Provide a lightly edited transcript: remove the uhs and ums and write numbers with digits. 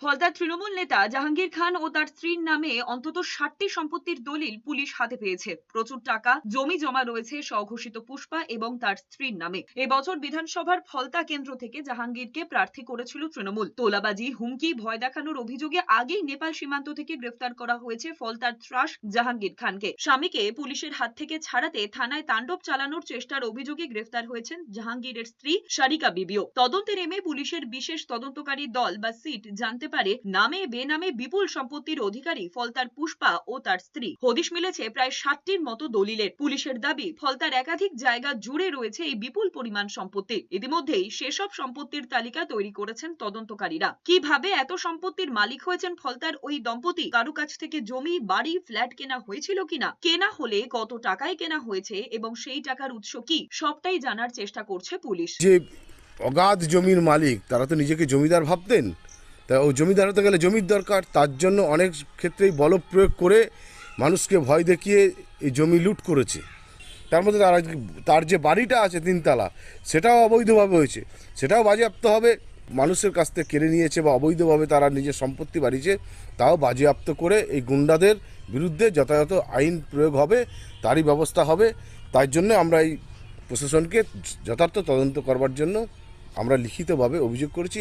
ফলতার তৃণমূল নেতা জাহাঙ্গীর খান ও তার স্ত্রীর নামে অন্তত 60টি সম্পত্তির দলিল পুলিশ হাতে পেয়েছে। প্রচুর টাকা জমি জমা রয়েছে স্বঘোষিত পুষ্পা এবং তার স্ত্রীর নামে। এবছর বিধানসভার ফলতা কেন্দ্র থেকে জাহাঙ্গীরকে প্রার্থী করেছিল তৃণমূল। তোলাবাজি, হুমকি, ভয় দেখানোর অভিযোগে আগেই নেপাল সীমান্ত থেকে গ্রেফতার করা হয়েছে ফলতার ত্রাস জাহাঙ্গীর খানকে। স্বামীকে পুলিশের হাত থেকে ছাড়াতে থানায় তাণ্ডব চালানোর চেষ্টার অভিযোগে গ্রেফতার হয়েছেন জাহাঙ্গীরের স্ত্রী সারিকা বিবিও। তদন্তে নেমে পুলিশের বিশেষ তদন্তকারী দল বা সিট জানতে পারে নামে বেনামে বিপুল সম্পত্তির অধিকারী ফলতার পুষ্পা ও তার স্ত্রী। হদিশ মিলেছে প্রায় 60টির মতো দলিলের। পুলিশের দাবি ফলতার একাধিক জায়গা জুড়ে রয়েছে এই বিপুল পরিমাণ সম্পত্তি। ইতিমধ্যেই সেসব সম্পত্তির তালিকা তৈরি করেছেন তদন্তকারীরা। কিভাবে এত সম্পত্তির মালিক হয়েছেন ফলতার ওই দম্পতি, কারো কাছ থেকে জমি, বাড়ি, ফ্ল্যাট কেনা হয়েছিল কিনা, কেনা হলে কত টাকায় কেনা হয়েছে এবং সেই টাকার উৎস কি, সবটাই জানার চেষ্টা করছে পুলিশ। যে অগাধ জমির মালিক তারা তো নিজেকে জমিদার ভাবতেন, তা ও জমিদার হতে গেলে জমির দরকার। তার জন্য অনেক ক্ষেত্রেই বল প্রয়োগ করে মানুষকে ভয় দেখিয়ে এই জমি লুট করেছে। তার মধ্যে তার যে বাড়িটা আছে 3 তলা, সেটাও অবৈধভাবে হয়েছে, সেটাও বাজেয়াপ্ত হবে। মানুষের কাছ থেকে কেড়ে নিয়েছে বা অবৈধভাবে তারা নিজের সম্পত্তি বাড়িয়েছে, তাও বাজেয়াপ্ত করে এই গুন্ডাদের বিরুদ্ধে যথাযথ আইন প্রয়োগ হবে, তারই ব্যবস্থা হবে। তাই জন্য আমরা এই প্রশাসনকে যথার্থ তদন্ত করবার জন্য আমরা লিখিতভাবে অভিযোগ করেছি।